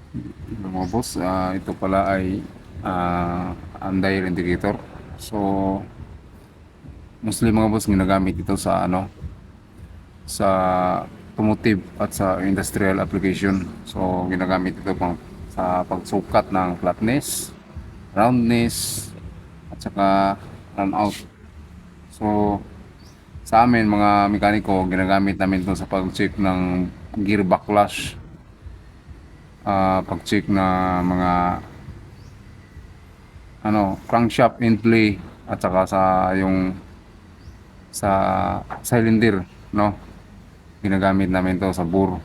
Mga boss, ito pala ay undial indicator. So, mostly mga boss ginagamit ito sa sa automotive at sa industrial application. So, ginagamit ito sa pagsukat ng flatness, roundness, at saka run out. So, sa amin mga mekaniko, ginagamit namin ito sa pag-check ng gear backlash, pag-check na mga crankshaft in play, at saka sa cylinder, no? Ginagamit namin to sa bore.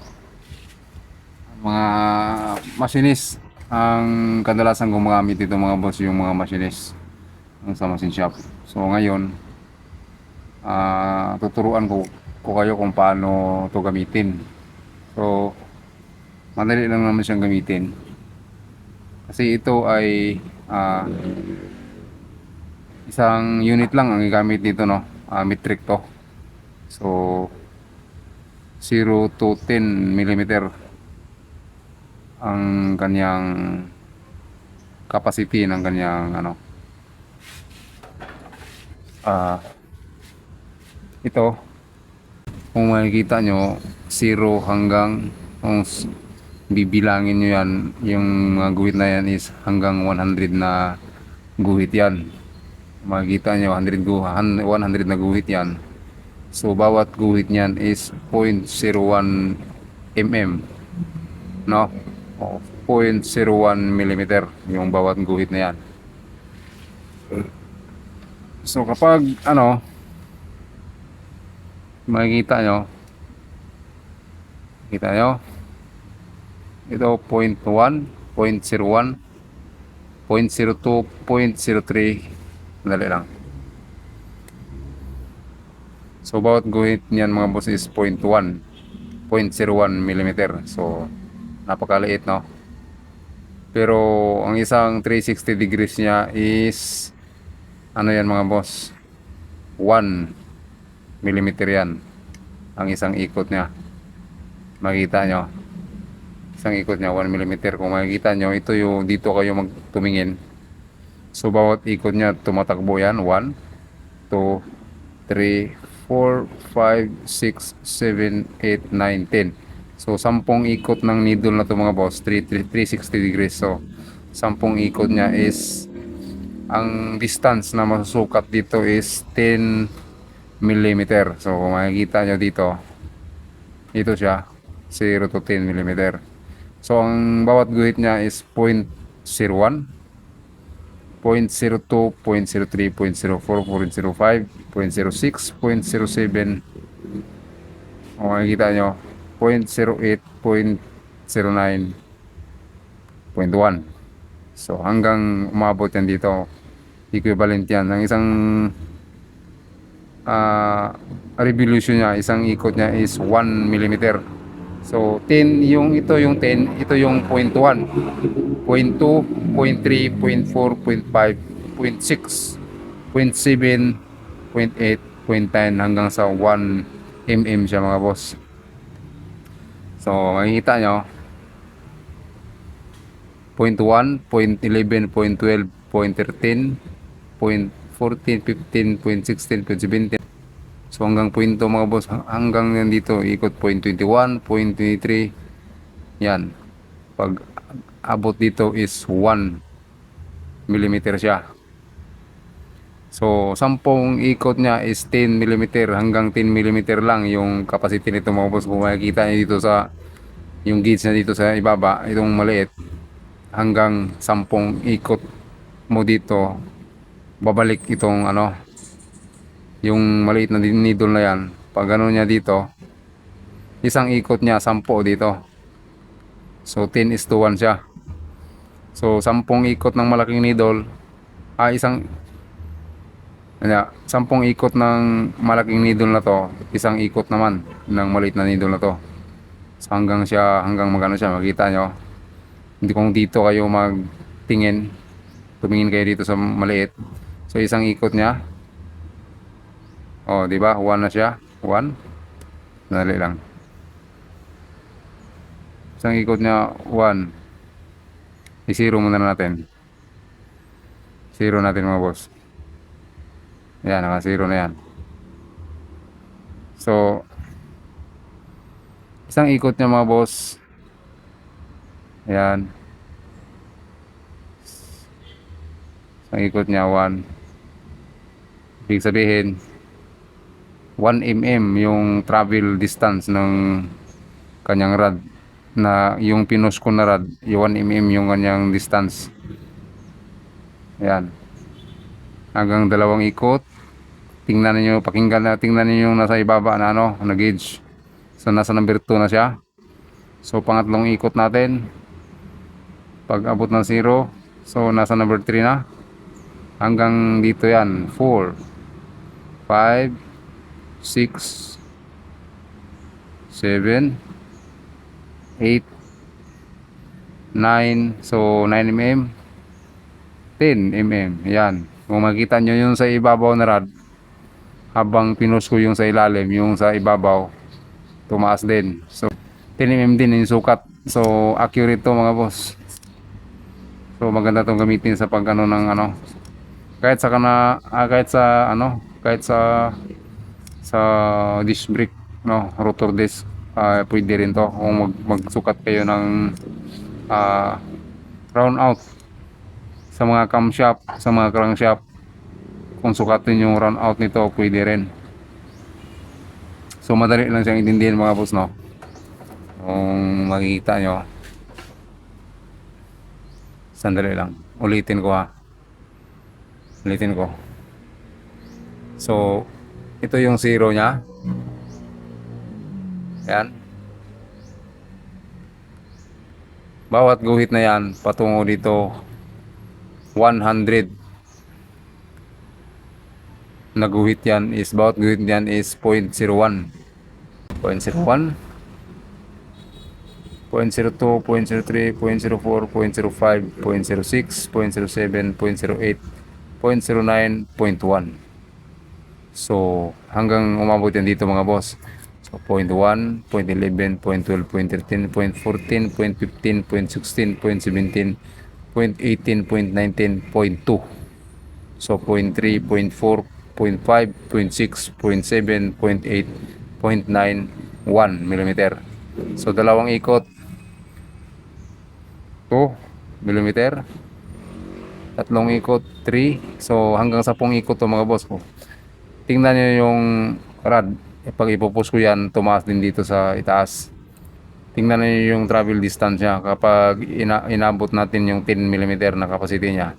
Mga machinist ang kadalasan gumagamit dito mga boss, yung mga machinist sa machine shop. So ngayon, tuturuan ko kayo kung paano to gamitin. So madali lang naman siyang gamitin kasi ito ay isang unit lang ang gamit dito, no? Metric to. So 0 to 10 millimeter ang kanyang capacity ng kanyang ah ito, kung makikita nyo 0 hanggang, kung bibilangin nyo yan, yung mga guhit na yan is hanggang 100 na guhit yan. Makikita nyo 100 na guhit yan. So bawat guhit niyan is 0.01 mm, no? O 0.01 millimeter yung bawat guhit na yan. So kapag makikita nyo, kita nyo ito 0.1, 0.01, 0.02, 0.03, dali lang. So bawat guhit niyan mga boss is 0.1 millimeter. So napakaliit, no? Pero ang isang 360 degrees niya is yan mga boss, 1 millimeter yan ang isang ikot niya. Makita nyo, isang ikot niya 1 millimeter. Kung makikita nyo, ito yung dito kayo magtumingin. So bawat ikot niya tumatakbo yan, 1, 2, 3, 4, 5, 6, 7, 8, 9, 10. So 10 ikot ng needle na to mga boss, 360 degrees. So 10 ikot niya is, ang distance na masusukat dito is 10 millimeter. So kung makikita nyo dito, ito siya, 0 to 10 millimeter. So ang bawat guhit niya is 0.01, 0.02, 0.03, 0.04, 0.05, 0.06, 0.07. Kung makikita nyo, 0.08, 0.09, 0.1. So hanggang umabot yan dito, equivalent yan. Ang isang revolution niya, isang ikot niya is 1 millimeter. So 10 yung ito, yung 10, ito yung 0.1, 0.2, 0.3, 0.4, 0.5, 0.6, 0.7, 0.8, 0.10 hanggang sa 1 mm siya mga boss. So makikita nyo 0.1, 0.11, 0.12, 0.13, 0.14, 15, 0.16, 0.17. So hanggang 0.2 mga boss, hanggang yan dito ikot 0.21, 0.23. Yan. Pag abot dito is 1 millimeter siya. So 10 ikot niya is 10 millimeter, hanggang 10 millimeter lang yung capacity nito mga boss. Kung makikita niyo dito sa yung gauge na dito sa ibaba, itong maliit, hanggang 10 ikot mo dito, babalik itong yung maliit na needle na yan. Pag gano'n niya dito, isang ikot niya 10 dito. So 10:1 siya. So 10 ikot ng malaking needle, 10 ikot ng malaking needle na to, isang ikot naman ng maliit na needle na to. So hanggang magano siya, makita nyo. Hindi, kung dito kayo tumingin kayo dito sa maliit. So isang ikot niya, di ba? 1 na siya. 1. Dali lang. Isang ikot niya 1. I-zero muna natin. Zero natin mga boss. Yan, naka-zero na yan. So, isang ikot niya mga boss. Yan. Isang ikot niya 1. Ibig sabihin 1 mm yung travel distance ng kanyang rod, na yung pinos ko na rod, yung 1 mm yung kanyang distance. Yan. Hanggang 2 ikot. Tingnan niyo, pakinggan na, tingnan niyo yung nasa ibaba na ano, na gauge. So nasa number 2 na siya. So pangatlong ikot natin, pag abot ng 0, so nasa number 3 na. Hanggang dito yan, 4, 5, 6, 7, 8, 9, so 9 mm, 10 mm. Yan. Kung makita nyo yung sa ibabaw na rod, habang pinos ko yung sa ilalim, yung sa ibabaw tumaas din. So 10 mm din yung sukat. So accurate to mga boss. So maganda tong gamitin sa pagano ng ano, kahit sa kahit sa disc brake, no, rotor disc, pwede rin to kung magsukat kayo ng round out sa mga camshaft, sa mga crankshaft. Kung sukatin yung round out nito, pwede rin. So madali lang siyang intindihin mga boss, no. Kung makikita nyo, sandali lang, ulitin ko. So ito yung zero nya. Yan. Bawat guhit na yan patungo dito 100 na guhit yan, is bawat guhit yan is 0.01, 0.01, 0.02, 0.03, 0.04, 0.05, 0.06, 0.07, 0.08, 0.09, 0.1. So hanggang umabot yan dito mga boss. So 0.1, 0.11, 0.12, 0.13, 0.14, 0.15, 0.16, 0.17, 0.18, 0.19, 0.2. So 0.3, 0.4, 0.5, 0.6, 0.7, 0.8, 0.9, 1 mm. So dalawang ikot 2 mm, tatlong ikot 3. So hanggang 10 ikot to mga boss ko. Tingnan nyo yung rod, pag ipupus ko yan, tumaas din dito sa itaas. Tingnan nyo yung travel distance nya kapag inabot natin yung 10 mm na capacity nya.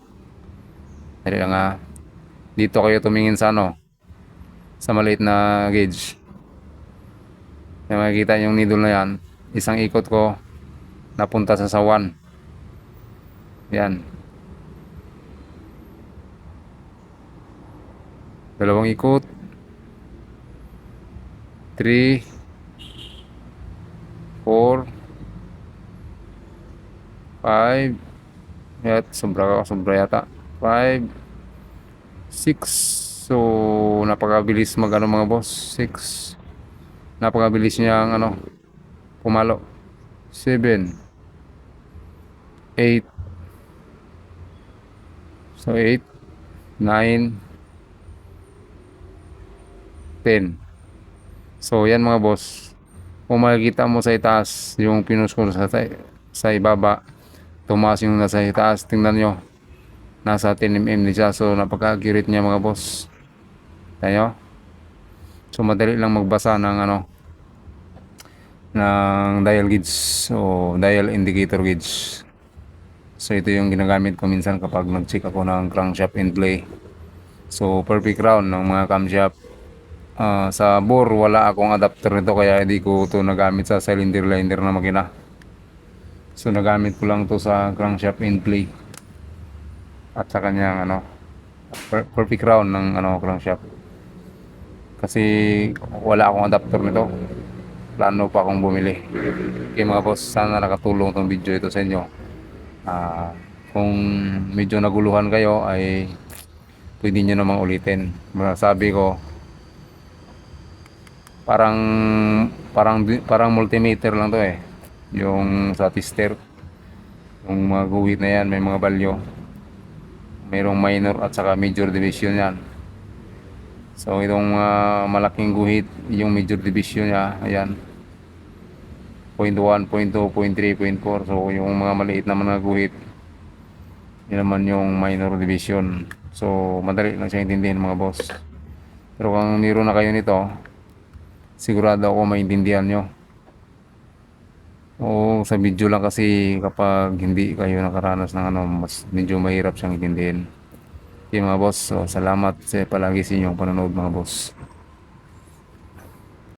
Dali lang dito kayo tumingin sa ano, sa maliit na gauge. Kaya makikita yung needle na yan, isang ikot ko napunta sa 1. Yan. Dalawang ikot 3, 4, 5, at sobra yata 5, 6. So napakabilis magano mga boss, 6. Napakabilis niyang ano, pumalo. 7, 8, so 8, 9, 10. So yan mga boss, kung makikita mo sa itaas yung pinus ko sa ibaba, tumaas yung nasa itaas. Tingnan nyo, nasa 10 mm din siya. So napaka-accurate niya mga boss. Tayo. So madali lang magbasa ng ano, ng dial gauge o dial indicator gauge. So ito yung ginagamit ko minsan kapag nag-check ako ng crankshaft and play. So perfect round ng mga camshaft. Sa bore wala akong adapter nito, kaya hindi ko to nagamit sa cylinder liner na makina. So nagamit ko lang to sa crankshaft and play at sa kanyang ano, perfect round ng ano, crankshaft. Kasi wala akong adapter nito, plano pa akong bumili. Okay mga boss, sana nakatulong tong video ito sa inyo. Kung medyo naguluhan kayo ay pwede nyo namang ulitin. Sabi ko, parang multimeter lang to yung sa tester. Yung mga guhit na yan, may mga balyo. Mayroong minor at saka major division yan. So itong malaking guhit, yung major division niya, ayan. 0.1, 0.2, 0.3, 0.4. So yung mga maliit na mga guhit, yun naman yung minor division. So madali lang siya intindihin mga boss. Pero kung meron na kayo nito, sigurado ako maintindihan nyo. O sa video lang kasi kapag hindi kayo nakaranas ng ano, mas medyo mahirap siyang intindihin. Okay mga boss, so salamat sa palagi sa inyong panonood mga boss.